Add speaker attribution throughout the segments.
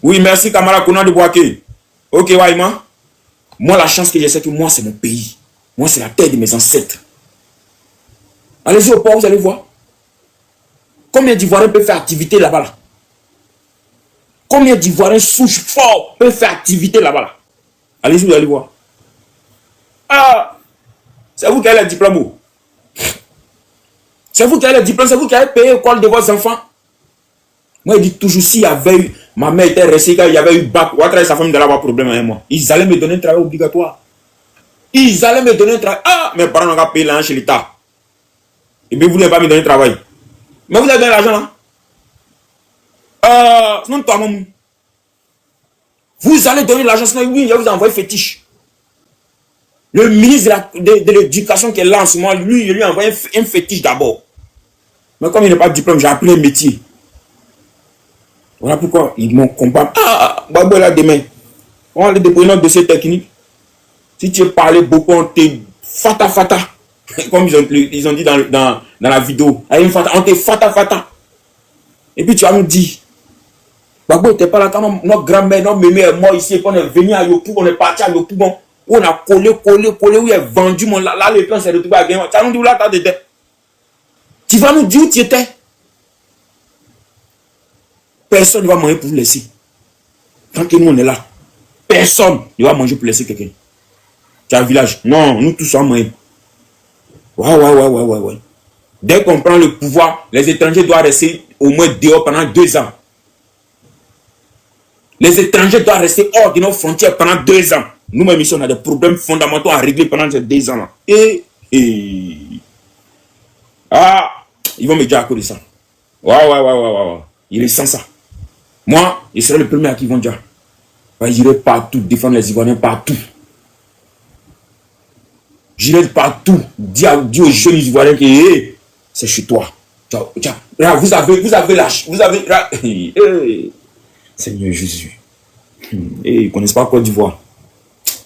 Speaker 1: Oui, merci, camarade Kona de Boaké. Ok, Waïma. Moi, la chance que j'ai, c'est que moi, c'est mon pays. Moi, c'est la terre de mes ancêtres. Allez-y au port, vous allez voir. Combien d'Ivoiriens peuvent faire activité là-bas là? Combien d'Ivoiriens souches forts peuvent faire activité là-bas là? Allez-y, vous allez voir. Ah, c'est vous qui avez le diplôme. C'est vous qui avez le diplôme, c'est vous qui avez payé l'école de vos enfants. Moi, je dis toujours, s'il y avait eu, ma mère était restée, quand il y avait eu bac, Ouattara et sa femme d'aller avoir problème avec moi. Ils allaient me donner un travail obligatoire. Ils allaient me donner un travail. Ah, mes parents n'ont pas payé l'argent chez l'État. Et bien, vous ne voulez pas me donner un travail. Mais vous avez donné l'argent là. Sinon, toi, maman. Vous allez donner l'argent, sinon, oui, il va vous envoyer fétiche. Le ministre de l'éducation qui est là en ce moment, lui, il lui a envoyé un fétiche d'abord. Mais comme il n'a pas de diplôme, j'ai appris un métier. Voilà pourquoi ils m'ont combattu. Ah, Babo là demain. On va aller déposer notre dossier technique. Si tu veux parler beaucoup, on te fata. Comme ils ont dit dans la vidéo. On te fata. Et puis tu vas nous dire. Babo n'était pas là quand notre grand-mère, notre mémé est mort ici. Et on est venu à Yopou, on est parti à Yopou. Où on a collé, où il est vendu. Là, le plan s'est retrouvé à Guénon. Tu vas nous dire où là, t'étais. Tu vas nous dire où tu étais. Personne ne va manger pour vous laisser. Tant que nous on est là, personne ne va manger pour laisser quelqu'un. Tu as un village. Non, nous tous sommes moyens. Ouais. Dès qu'on prend le pouvoir, les étrangers doivent rester au moins dehors pendant 2 ans. Les étrangers doivent rester hors de nos frontières pendant 2 ans. Nous-mêmes ici, on a des problèmes fondamentaux à régler pendant ces 2 ans-là. Ah, ils vont me dire à cause de ça. Ouais. Ils ressentent ça. Moi, je serai le premier à qui vont dire. J'irai partout, défendre les Ivoiriens partout. J'irai partout, dire aux jeunes Ivoiriens que hey, c'est chez toi. Là, vous avez lâché. Seigneur Jésus. Ils ne connaissent pas Côte d'Ivoire.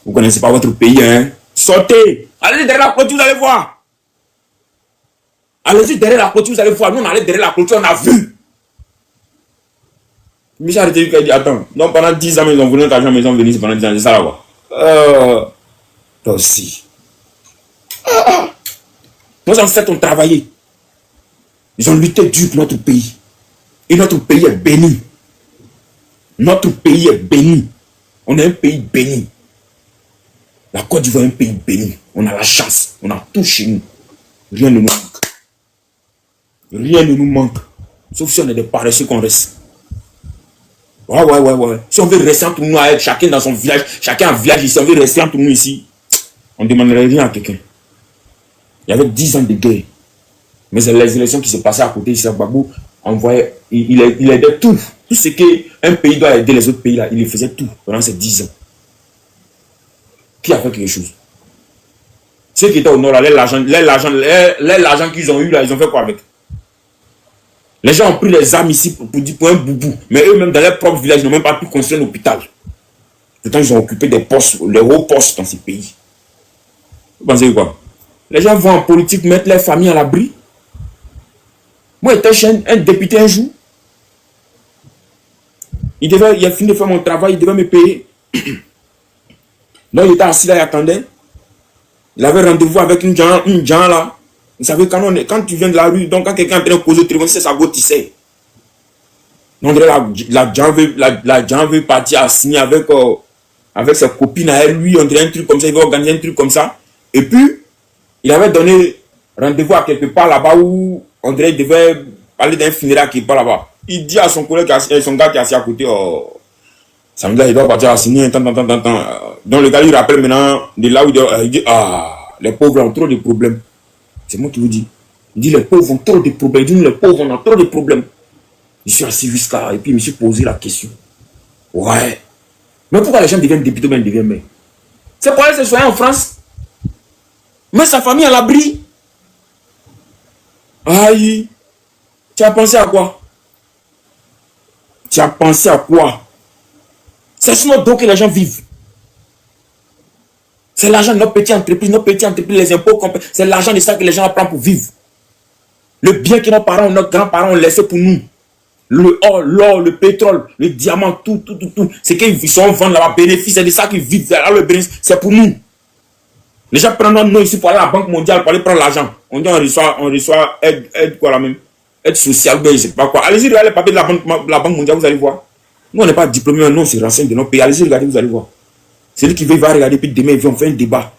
Speaker 1: Vous ne connaissez pas votre pays, hein? Sortez. Allez derrière la clôture, vous allez voir. Allez-y derrière la clôture, vous allez voir. Nous, on allait derrière la clôture, on a vu. Michel a dit, attends, donc pendant 10 ans, ils ont voulu notre argent, mais ils ont venu pendant 10 ans, c'est ça là-bas. Toi aussi. Nos ancêtres ont travaillé. Ils ont lutté dur pour notre pays. Et notre pays est béni. Notre pays est béni. On est un pays béni. La Côte d'Ivoire est un pays béni. On a la chance. On a tout chez nous. Rien ne nous manque. Rien ne nous manque. Sauf si on est des paresseux qu'on reste. Ouais. Si on veut rester entre nous, avec chacun dans son village, chacun en village ici, on veut rester entre nous ici, on ne demanderait rien à quelqu'un. Il y avait 10 ans de guerre. Mais c'est les élections qui se passaient à côté ici à Babou, il aidait tout. Tout ce qu'un pays doit aider les autres pays là, il le faisait tout pendant ces 10 ans. Qui a fait quelque chose? Ceux qui étaient au nord là, l'argent qu'ils ont eu là, ils ont fait quoi avec? Les gens ont pris les armes ici pour un boubou. Mais eux-mêmes, dans leur propre village, ils n'ont même pas pu construire un hôpital. Pourtant, ils ont occupé des postes, les hauts postes dans ces pays. Vous pensez quoi? Les gens vont en politique mettre leurs familles à l'abri. Moi, j'étais un député un jour. Il a fini de faire mon travail, il devait me payer. Donc, il était assis là, il attendait. Il avait rendez-vous avec une gens là. Vous savez, quand tu viens de la rue, donc quand quelqu'un est en train de causer au téléphone, c'est sa go tissée. Donc la gens veut partir à signer avec ses copines à elle, lui, on dirait un truc comme ça, il va organiser un truc comme ça. Et puis, il avait donné rendez-vous à quelque part là-bas où on dirait qu'il devait parler d'un funéraire qui est pas là-bas. Il dit à son collègue, son gars qui est assis à côté, samedi, il doit partir à signer, tant. Donc le gars lui rappelle maintenant de là où il dit, les pauvres ont trop de problèmes. C'est moi qui vous dis. Il dit les pauvres ont trop de problèmes. Il dit les pauvres ont trop de problèmes. Je suis assis jusqu'à. Et puis je me suis posé la question. Ouais. Mais pourquoi les gens deviennent députés, mais ils deviennent maires? C'est pour aller se soigner en France. Mais sa famille à l'abri. Aïe. Tu as pensé à quoi? Tu as pensé à quoi? C'est sur notre dos que les gens vivent. C'est l'argent de nos petites entreprises, les impôts, c'est l'argent de ça que les gens prennent pour vivre. Le bien que nos parents, nos grands-parents ont laissé pour nous. Le or, l'or, le pétrole, le diamant, tout. C'est qu'ils sont vendus là-bas, bénéfice, c'est de ça qu'ils vivent. Là, le bénéfice, c'est pour nous. Les gens prennent notre nom ici pour aller à la Banque mondiale, pour aller prendre l'argent. On dit on reçoit aide quoi là même. Aide sociale, je ne sais pas quoi. Allez-y, regardez les papiers de la Banque mondiale, vous allez voir. Nous, on n'est pas diplômés, non, c'est renseigne de nos pays. Allez-y, regardez, vous allez voir. C'est lui qui veut, il va regarder, puis demain, on fait un débat.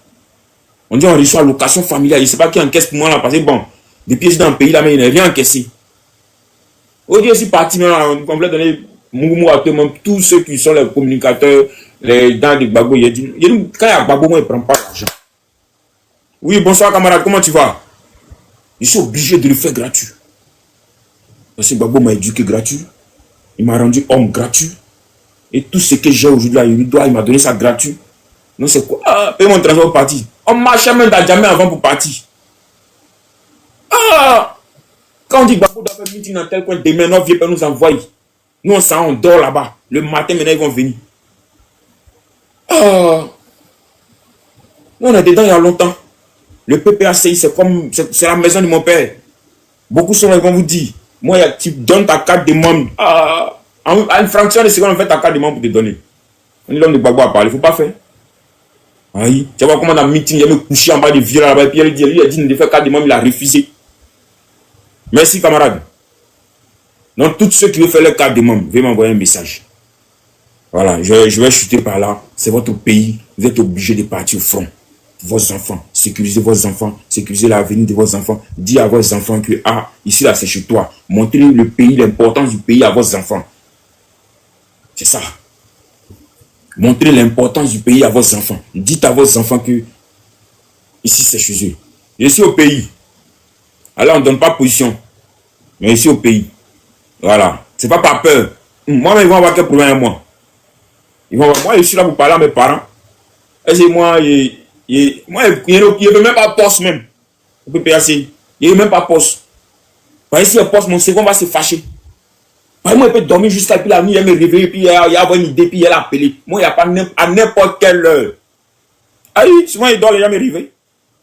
Speaker 1: On dit on reçoit location familiale. Je ne sais pas qui encaisse pour moi là, parce que bon, depuis que je suis dans le pays là, mais il n'a rien encaissé. Aujourd'hui, je suis parti, on voulait donner Mougou à tous ceux qui sont les communicateurs, les dans des Gbagbo. Il dit, quand il y a Gbagbo, moi, il ne prend pas l'argent. Oui, bonsoir camarade, comment tu vas? Je suis obligé de le faire gratuit. Parce que Gbagbo m'a éduqué gratuit. Il m'a rendu homme gratuit. Et tout ce que j'ai aujourd'hui, il m'a donné ça gratuit. Non, c'est quoi? Ah, paye mon transport pour partir. On marchait même jamais avant pour partir. Ah! Quand on dit Gbagbo doit faire un meeting dans tel coin, demain, nos vieux pères nous envoient. Nous, on dort là-bas. Le matin, maintenant, ils vont venir. Ah! Nous, on est dedans il y a longtemps. Le PPACI, c'est la maison de mon père. Beaucoup sont là, ils vont vous dire. Moi, tu donnes ta carte de membre. Ah! À une fraction de seconde, on fait ta carte de membre pour te donner. On dit l'homme de Gbagbo à parler. Il ne faut pas faire. Oui. Tu vois comment dans le meeting, il a me couché en bas de vieux là-bas. Et puis lui a dit de faire carte de membre, il a refusé. Merci, camarade. Donc, tous ceux qui veulent faire leur carte de membre, veuillez m'envoyer un message. Voilà, je vais chuter par là. C'est votre pays. Vous êtes obligé de partir au front. Vos enfants, sécurisez vos enfants, sécurisez l'avenir de vos enfants. Dis à vos enfants que, ah, ici là, c'est chez toi. Montrez le pays, l'importance du pays à vos enfants. C'est ça. Montrez l'importance du pays à vos enfants. Dites à vos enfants que, ici, c'est chez eux. Je suis au pays. Alors, on ne donne pas position. Mais ici au pays. Voilà. C'est pas par peur. Moi, ils vont avoir quel problème avec moi. Moi, je suis là pour parler à mes parents. Et c'est moi, il ne veut même pas poste même. Il ne veut même pas poste. Parce que si il poste, mon second va se fâcher. Parce que moi, il peut dormir jusqu'à puis la nuit, il me réveiller, puis il va avoir une idée, puis il a appelé. Moi, il n'y a pas à n'importe quelle heure. Ah oui, souvent il dort, il va me réveiller.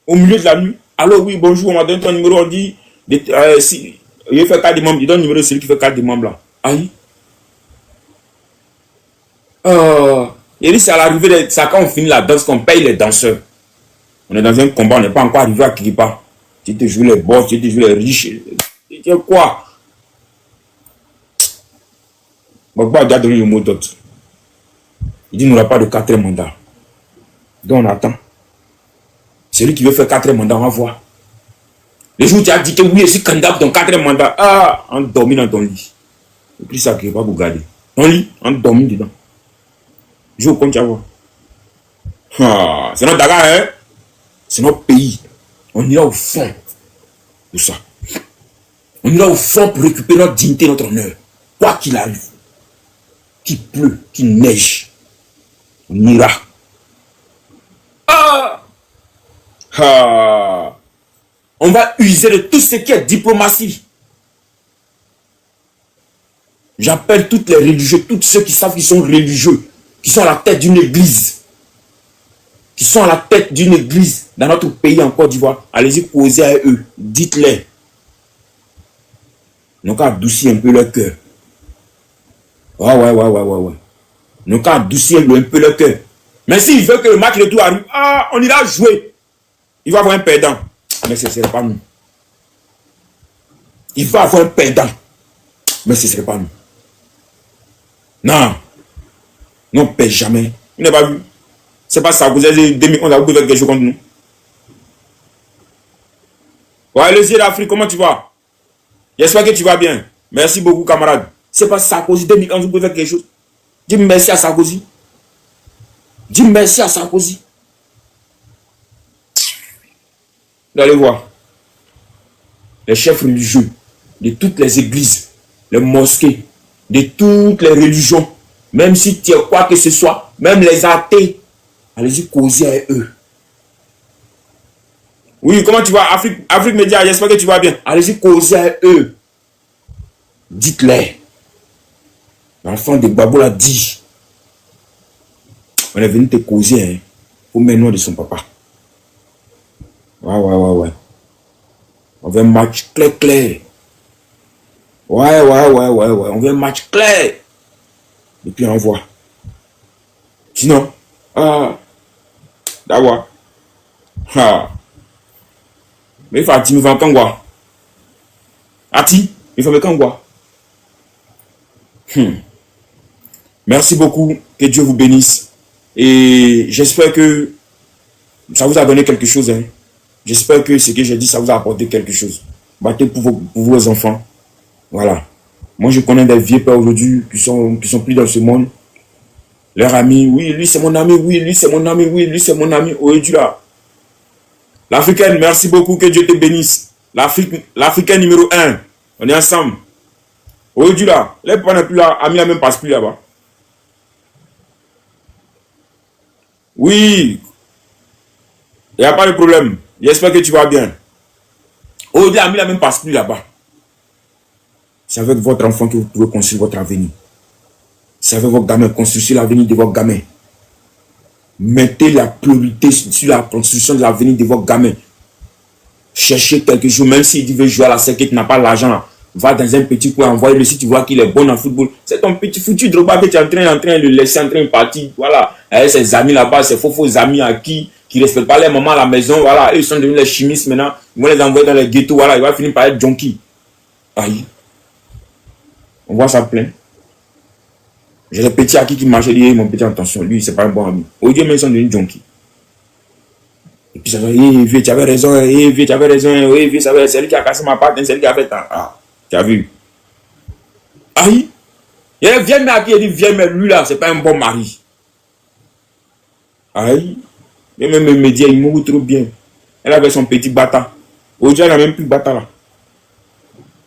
Speaker 1: Au milieu de la nuit. Alors oui, bonjour, on m'a donné ton numéro, on dit, si, il fait carte de membre, il donne le numéro de celui qui fait carte de membre là. Aïe. Il dit c'est à l'arrivée, c'est quand on finit la danse qu'on paye les danseurs. On est dans un combat, on n'est pas encore arrivé à Kiripa. Tu te joues les boss, tu te joues les riches. Tu dis quoi? Gbagbo a déjà donné le mot d'ordre. Il dit qu'il n'y aura pas de 4e mandat. Donc on attend. Celui qui veut faire 4e mandat, on va voir. Le jour où tu as dit que oui, je suis candidat pour ton 4e mandat, ah, on dormit dans ton lit. Et puis ça qui n'est pas pour garder. Ton lit, on dormit dedans. Je vous compte, tu vas voir. Ah, c'est notre Dakar, hein? C'est notre pays. On ira au fond de ça. On ira au fond pour récupérer notre dignité, notre honneur. Quoi qu'il arrive. Qu'il pleut, qu'il neige. On ira. Ah! Ah! On va user de tout ce qui est diplomatie. J'appelle toutes les religieux, tous ceux qui savent qu'ils sont religieux, qui sont à la tête d'une église. Qui sont à la tête d'une église dans notre pays en Côte d'Ivoire. Allez-y causer à eux. Dites-les. Donc adoucir un peu leur cœur. Ouais. Donc adoucir un peu leur cœur. Mais s'il veut que le match retour arrive, ah, on ira jouer. Il va avoir un perdant. Mais ce ne serait pas nous. Il va avoir un perdant. Mais ce ne serait pas nous. Non. On ne perd jamais. Vous n'avez pas vu. C'est pas ça. Vous avez 2011, vous pouvez faire quelque chose contre nous. Ouais, les yeux d'Afrique, comment tu vas? J'espère que tu vas bien. Merci beaucoup, camarade. C'est pas Sarkozy 2011, vous pouvez faire quelque chose. Dis merci à Sarkozy. Dis merci à Sarkozy. Vous allez voir. Les chefs religieux de toutes les églises, les mosquées, de toutes les religions, même si tu es quoi que ce soit, même les athées, allez-y causer à eux. Oui, comment tu vas? Afrique Média, j'espère que tu vas bien. Allez-y causer à eux. Dites-les. L'enfant de Gbagbo l'a dit. On est venu te causer, hein, pour mettre nom de son papa. Ouais. On veut un match clair. Ouais. On veut un match clair. Et puis on voit. Sinon, d'abord. Mais il faut Ati, il faut Kangwa. Ati, il faut Kangwa. Merci beaucoup. Que Dieu vous bénisse. Et j'espère que ça vous a donné quelque chose. Hein. J'espère que ce que j'ai dit, ça vous a apporté quelque chose. Battez pour vos enfants. Voilà. Moi, je connais des vieux pères aujourd'hui qui sont plus dans ce monde. Leur ami, oui, lui c'est mon ami, oui, lui c'est mon ami, oui, lui c'est mon ami. Oh, Dieu là. L'Africaine, merci beaucoup, que Dieu te bénisse. L'Africaine numéro 1. On est ensemble. Oh, Dieu là. Les parents n'est plus là, Ami même passe plus là-bas. Oui. Il n'y a pas de problème. J'espère que tu vas bien. Oh, Dieu, Ami même passe plus là-bas. C'est avec votre enfant que vous pouvez construire votre avenir. C'est avec votre gamin, construire l'avenir de votre gamin. Mettez la priorité sur la construction de l'avenir de votre gamin. Cherchez quelque chose, même s'il veut jouer à la circuit, tu n'as pas l'argent, va dans un petit coin, envoie-le si tu vois qu'il est bon en football. C'est ton petit foutu Drogba que tu es en train de le laisser en train de partir. Voilà, avec ses amis là-bas, ses faux amis à qui ne respectent pas les mamans à la maison. Voilà, eux, ils sont devenus les chimistes maintenant. Ils vont les envoyer dans les ghettos. Voilà, il va finir par être junkie. Aïe. On voit ça plein. J'ai des petits à qui marchaient, dit, mon petit, attention, lui, c'est pas un bon ami. Au Dieu, mais ils sont devenus junkies. Et puis ça va, vieux, tu avais raison, vieux, tu avais raison, vieux, c'est lui qui a cassé ma patte, c'est lui qui a fait tant. Ah, tu as vu. Aïe. Il y a un vieux mec qui a dit, vieux mec, lui là, c'est pas un bon mari. Aïe. Mais même me dit, il mourut trop bien. Elle avait son petit bâtard. Aujourd'hui, elle n'a même plus de bâtard là.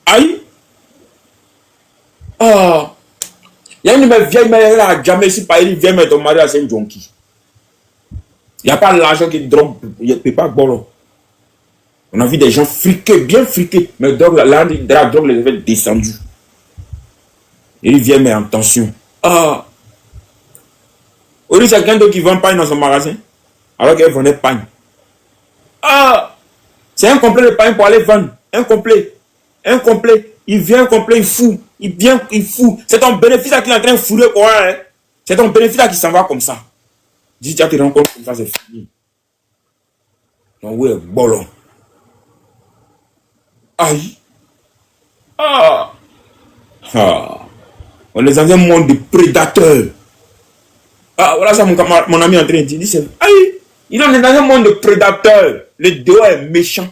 Speaker 1: Aïe. Ah. Il y a une vieille mère, elle a jamais si pas une vieille mère, ton mari, c'est un junkie. Il n'y a pas l'argent qui drogue, il ne peut pas boire. On a vu des gens friqués, bien friqués, mais la drogue les avait descendus. Il vient, mais en tension. Ah! Aujourd'hui, c'est quelqu'un d'autre qui vend pain dans son magasin, alors qu'elle vendait pain. Ah! C'est un complet de pain pour aller vendre. Un complet. Il vient un complet, il fout. Il fout. C'est ton bénéfice qui est en train de fouler quoi, hein? C'est ton bénéfice qui s'en va comme ça. Dis, tu te rends compte comme ça, c'est fini. Donc, oui, bolon. Aïe. Ah. On est dans un monde de prédateurs. Ah, voilà ça, mon ami est en train de dire. Aïe. Il est dans un monde de prédateurs. Le dehors est méchant.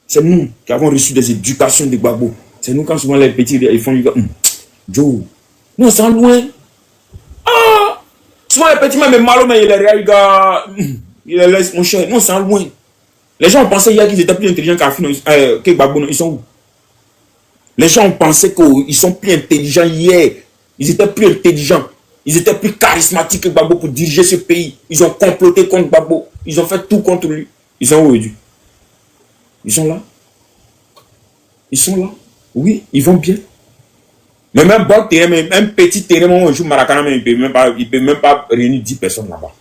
Speaker 1: C'est nous qui avons reçu des éducations de Gbagbo. C'est nous quand souvent les petits ils font Joe. Non, c'est loin. Ah! Souvent les petits, même malo, mais il est gars. Il les laisse, mon cher. Non, c'est loin. Les gens ont pensé hier qu'ils étaient plus intelligents que Gbagbo. Ils sont où? Les gens ont pensé qu'ils sont plus intelligents hier. Ils étaient plus intelligents. Ils étaient plus charismatiques que Gbagbo pour diriger ce pays. Ils ont comploté contre Gbagbo. Ils ont fait tout contre lui. Ils sont où aujourd'hui? Ils sont là. Ils sont là. Oui, ils vont bien. Mais même bon terrain, même un petit terrain, on joue Maracana, il ne peut même pas réunir 10 personnes là-bas.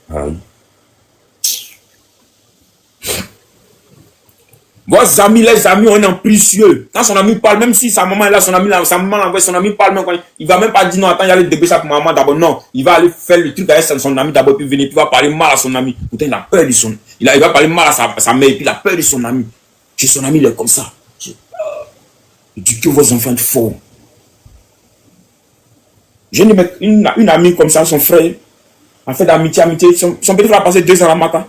Speaker 1: Ah oui. Vos amis, les amis, on est en précieux. Quand son ami parle, même si sa maman est là, sa maman l'envoie, son ami parle, même quand il va même pas dire non, attends, il y a le début ça pour maman d'abord. Non, il va aller faire le truc avec son ami d'abord, puis venir, puis il va parler mal à son ami. Pourtant, il a peur de son. Il va parler mal à sa mère, puis il a peur de son ami. Chez son ami, il est comme ça. Éduquez vos enfants fort. J'ai une amie comme ça, son frère, a fait d'amitié. Son petit frère a passé 2 ans à la matin.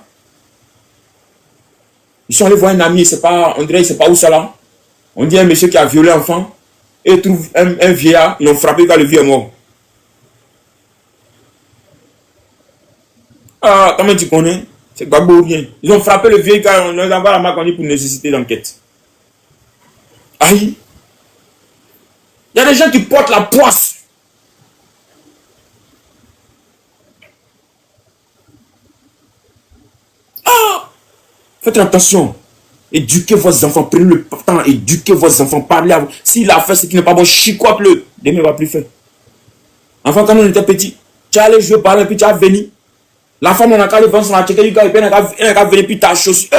Speaker 1: Ils sont allés voir un ami, on dirait, c'est pas où ça là. On dit un monsieur qui a violé un enfant, et trouve un vieillard, ils l'ont frappé quand le vieux est mort. Ah, comment tu connais? C'est Gbagbo ou rien. Ils ont frappé le vieil quand on les envoie à la Macronie pour nécessité d'enquête. Aïe! Il y a des gens qui portent la poisse. Ah! Faites attention. Éduquez vos enfants. Prenez le temps. Éduquez vos enfants. Parlez à vous. S'il a fait ce qui n'est pas bon, chicote-le. Demain, il ne va plus faire. Enfin, quand on était petit, tu allais jouer par là, puis tu as venu. La femme, on a qu'à le vendre son attiqué du gars, et puis elle a venir, puis ta chaussure.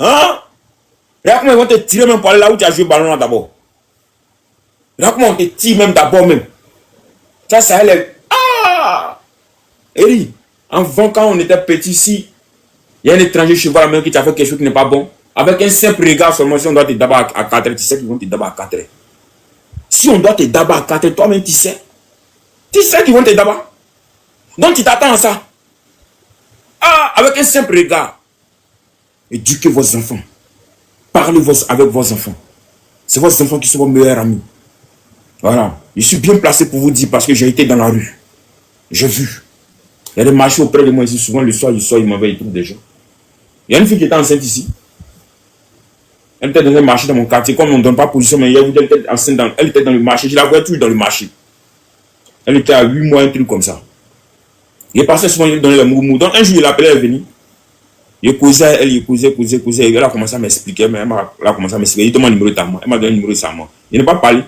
Speaker 1: Hein? Regarde comment ils vont te tirer même pour aller là où tu as joué le ballon d'abord. Regarde comment on te tire même d'abord même. Ça elle est... Ah! Eri, avant quand on était petit ici, il y a un étranger chez vous à la main qui t'a fait quelque chose qui n'est pas bon. Avec un simple regard seulement, si on doit te dabar à 4 heures, tu sais qu'ils vont te dabar à 4 heures. Si on doit te dabar à 4 heures, toi-même tu sais. Tu sais qu'ils vont te dabar. Donc tu t'attends à ça. Ah, avec un simple regard. Éduquez vos enfants. Parlez avec vos enfants. C'est vos enfants qui sont vos meilleurs amis. Voilà. Je suis bien placé pour vous dire parce que j'ai été dans la rue. J'ai vu. Il y a des marchés auprès de moi ici. Souvent le soir, ils m'envoient, ils trouvent des gens. Il y a une fille qui était enceinte ici. Elle était dans un marché dans mon quartier. Comme on ne donne pas position, mais elle était enceinte. Elle était dans le marché. Je la voyais toujours dans le marché. Elle était à 8 mois, un truc comme ça. Il passait souvent, il donnait le moumou. Donc un jour, il appelait, elle est venue. Il causait, elle causait. Elle a commencé à m'expliquer. Elle a commencé à m'expliquer. Il demande le numéro de ta main. Elle m'a donné le numéro de sa main. Il n'a pas parlé.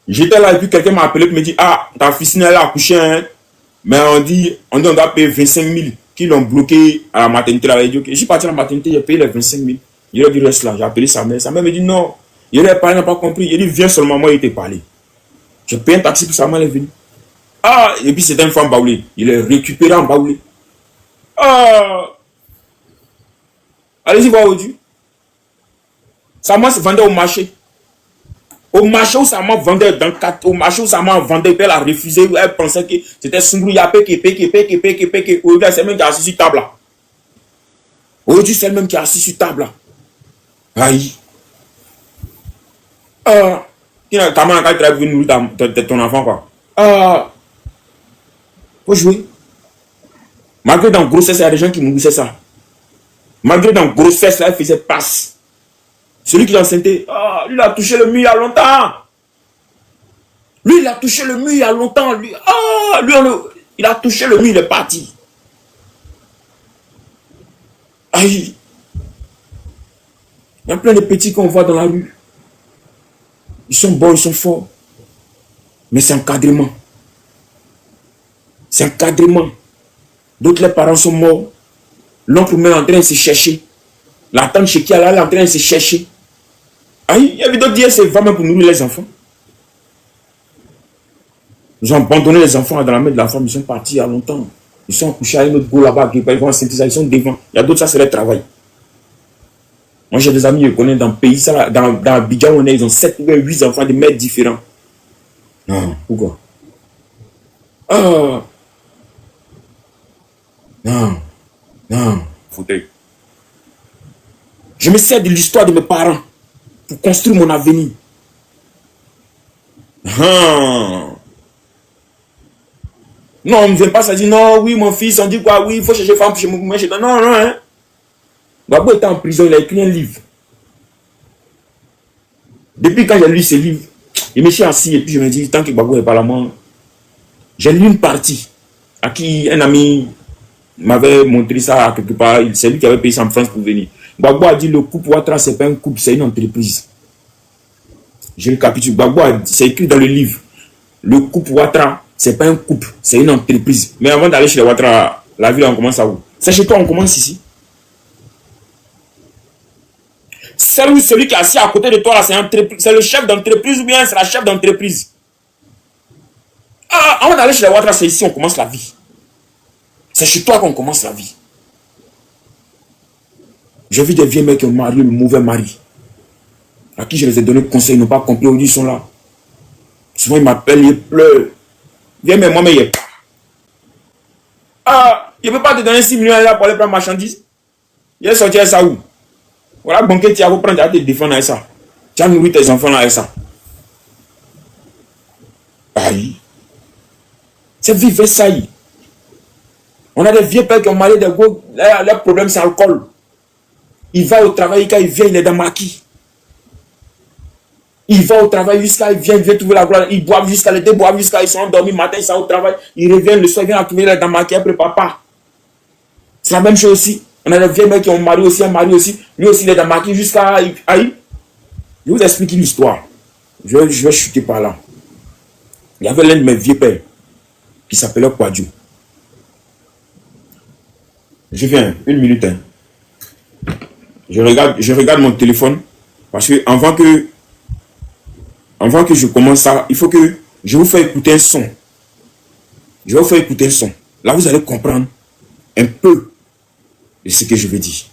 Speaker 1: J'étais là et puis quelqu'un m'a appelé et me dit, ah, ta fille elle a accouché, hein. Mais on doit payer 25 000 qui l'ont bloqué à la maternité. Je suis parti à la maternité, j'ai payé les 25 000. Il a dit, reste là. J'ai appelé sa mère. Sa mère me dit, non. Il a parlé, n'a pas compris. Il dit, viens seulement, moi, il t'a parlé. J'ai payé un taxi pour sa mère, elle est venue. Ah, et puis c'était une femme baoulée. Il est récupéré en baoulé. Ah, allez-y voir aujourd'hui. Sa mère se vendait au marché. Au marché où sa maman vendait, au marché où sa maman vendait, elle a refusé, elle pensait que c'était Sungrou, Peke. Aujourd'hui, c'est le même qui est assis sur table là. Aujourd'hui, c'est le même qui est assis sur table là. Aïe. Comment quand tu as vu nourrir ton enfant quoi? Faut jouer. Malgré dans grossesse, il y a des gens qui nourrissaient ça. Malgré dans grossesse, elle faisait passe. Celui qui l'enceintait, lui il a touché le mur il y a longtemps. Lui il a touché le mur il y a longtemps. Lui, il a touché le mur, il est parti. Aïe. Il y a plein de petits qu'on voit dans la rue. Ils sont bons, ils sont forts. Mais c'est encadrement. C'est encadrement. D'autres, les parents sont morts. L'oncle est en train de se chercher. La tante chez qui elle est en train de se chercher. Aïe, il y a d'autres dire c'est vraiment pour nourrir les enfants. Ils ont abandonné les enfants dans la main de la femme. Ils sont partis il y a longtemps. Ils sont couchés à une autre go là-bas. Ils vont synthétiser. Ils sont devant. Il y a d'autres, ça c'est leur travail. Moi j'ai des amis, je connais dans le pays, ça, dans Abidjan, ils ont 7 ou 8 enfants de mères différents. Non, pourquoi? Non, fauteuil. Je me sers de l'histoire de mes parents pour construire mon avenir. Non, on ne vient pas, ça dit non, oui, mon fils, on dit quoi, oui, il faut chercher femme chez moi. Non, hein. Gbagbo était en prison, il a écrit un livre. Depuis quand j'ai lu ce livre, je me suis assis et puis je me dis, tant que Gbagbo est pas là, moi, j'ai lu une partie à qui un ami m'avait montré ça quelque part. C'est lui qui avait payé ça en France pour venir. Gbagbo a dit, le couple Ouattara, c'est pas un couple, c'est une entreprise. Je récapitule. Gbagbo, c'est écrit dans le livre. Le couple Ouattara, c'est pas un couple, c'est une entreprise. Mais avant d'aller chez les Ouattara, la ville, on commence à où? C'est chez toi, on commence ici. Celui qui est assis à côté de toi, là, c'est le chef d'entreprise ou bien c'est la chef d'entreprise? Avant d'aller chez les Ouattara, c'est ici on commence la vie. C'est chez toi qu'on commence la vie. J'ai vu des vieux mecs qui ont marié le mauvais mari. À qui je les ai donné conseil, ils n'ont pas compris, aujourd'hui ils sont là. Souvent ils m'appellent, ils pleurent. Viens, mais moi, mais il je ne peux pas te donner 6 millions là pour aller prendre marchandises. Il est sorti à ça où? Voilà, banquier, tu vas prendre, tu vas te défendre avec ça. Tu vas nourrir tes enfants là avec ça. Aïe. C'est vivre ça. On a des vieux pères qui ont marié des gros. Leur problème, c'est l'alcool. Il va au travail, quand il vient, il est dans maquis. Il va au travail jusqu'à, il vient trouver la gloire. Ils boivent jusqu'à l'été, boivent jusqu'à, ils sont endormis, matin, ils sont au travail. Ils reviennent le soir, ils viennent trouver la maquis après papa. C'est la même chose aussi. On a des vieux mecs qui ont marié aussi, un mari aussi. Lui aussi, il est dans maquis jusqu'à. Aïe. Je vous explique une histoire. Je vais chuter par là. Il y avait l'un de mes vieux pères qui s'appelait Kwadjo. Je viens, une minute. Hein. Je regarde mon téléphone. Parce que avant que je commence ça, il faut que je vous fasse écouter un son. Je vais vous faire écouter un son. Là, vous allez comprendre un peu de ce que je veux dire.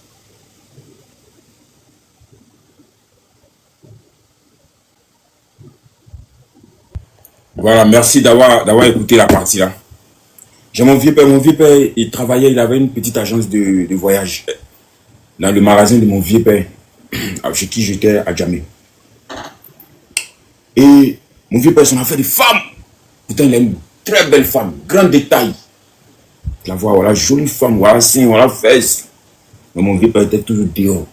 Speaker 1: Voilà, merci d'avoir écouté la partie là. J'ai mon vieux père, il travaillait, il avait une petite agence de voyage dans le magasin de mon vieux père, chez qui j'étais à Djamé. Et mon vieux père, son affaire de femme. Putain, il a une très belle femme, grand détail. La voix, voilà, jolie femme, voilà, sein, voilà, fesse. Mais mon vieux père était toujours dehors.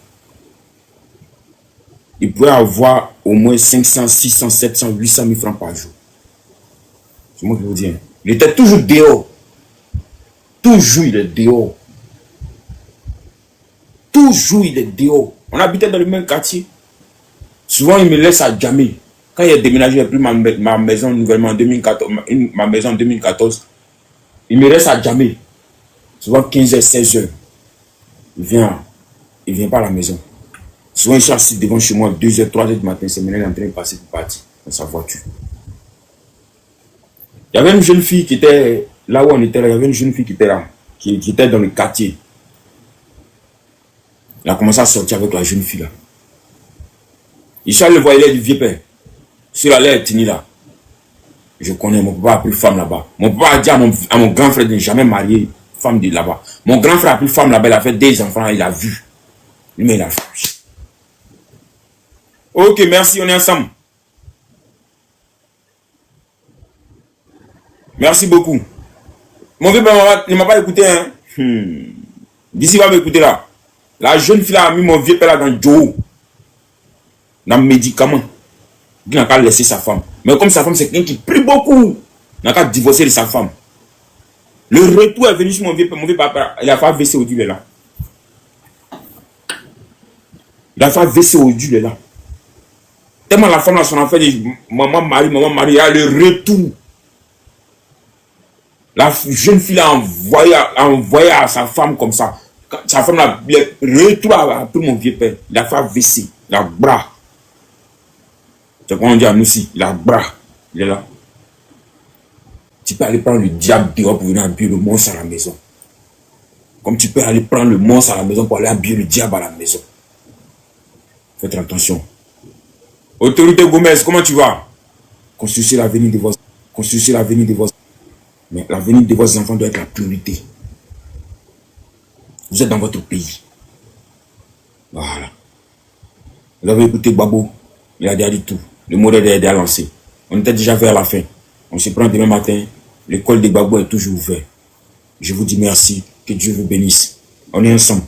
Speaker 1: Il pouvait avoir au moins 500, 600, 700, 800 000 francs par jour. C'est moi qui vous dis. Hein. Il était toujours dehors. Toujours il est dehors. Toujours il est dehors. On habitait dans le même quartier. Souvent il me laisse à Djamé. Quand il a déménagé, il a pris ma maison nouvellement en 2014. Ma maison en 2014. Il me laisse à Djamé. Souvent 15h, 16h. Il vient pas à la maison. Souvent il est assis devant chez moi 2h, 3h du matin. C'est maintenant en train de passer pour partir dans sa voiture. Il y avait une jeune fille qui était là où on était là. Il y avait une jeune fille qui était là. Qui était dans le quartier. Il a commencé à sortir avec la jeune fille là. Il soit le voyage du vieux père. Sur la lettre Tini là. Je connais, mon papa a pris femme là-bas. Mon papa a dit à mon grand frère de ne jamais marier femme de là-bas. Mon grand frère a pris femme là-bas, il a fait des enfants, il a vu. Lui, mais il a vu. Ok, merci, on est ensemble. Merci beaucoup. Mon vieux père ne m'a pas écouté. Hein. D'ici, il va m'écouter là. La jeune fille a mis mon vieux père là dans Joe. Dans le médicament. Il n'a qu'à laisser sa femme. Mais comme sa femme, c'est quelqu'un qui prie beaucoup. Il n'a qu'à divorcer de sa femme. Le retour est venu sur mon vieux père. Il a fait AVC au Dieu là. Il a fait AVC au Dieu là. Tellement la femme là, son enfant dit maman Marie, il y a le retour. La jeune fille a envoyé à sa femme comme ça. Sa femme là, le retour a pris mon vieux père. Il a fait AVC. Il a bras. C'est comme on dit à nous aussi, il a bras. Il est là. Tu peux aller prendre le diable dehors pour venir habiller le monstre à la maison. Comme tu peux aller prendre le monstre à la maison pour aller habiller le diable à la maison. Faites attention. Autorité Gomez, comment tu vas? Construisez l'avenir de vos enfants. Construisez l'avenir de vos enfants. Mais l'avenir de vos enfants doit être la priorité. Vous êtes dans votre pays. Voilà. Vous avez écouté Babo. Il a déjà dit tout. Le modèle est déjà lancé. On était déjà vers la fin. On se prend demain matin. L'école de Gbagbo est toujours ouverte. Je vous dis merci. Que Dieu vous bénisse. On est ensemble.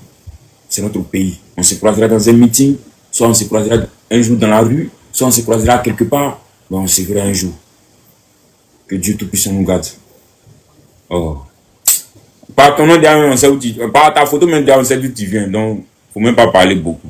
Speaker 1: C'est notre pays. On se croisera dans un meeting. Soit on se croisera un jour dans la rue. Soit on se croisera quelque part. Mais on se verra un jour. Que Dieu Tout-Puissant nous garde. Oh. Par ton nom derrière, on sait où tu viens. Par ta photo même derrière, on sait d'où tu viens. Donc, il ne faut même pas parler beaucoup.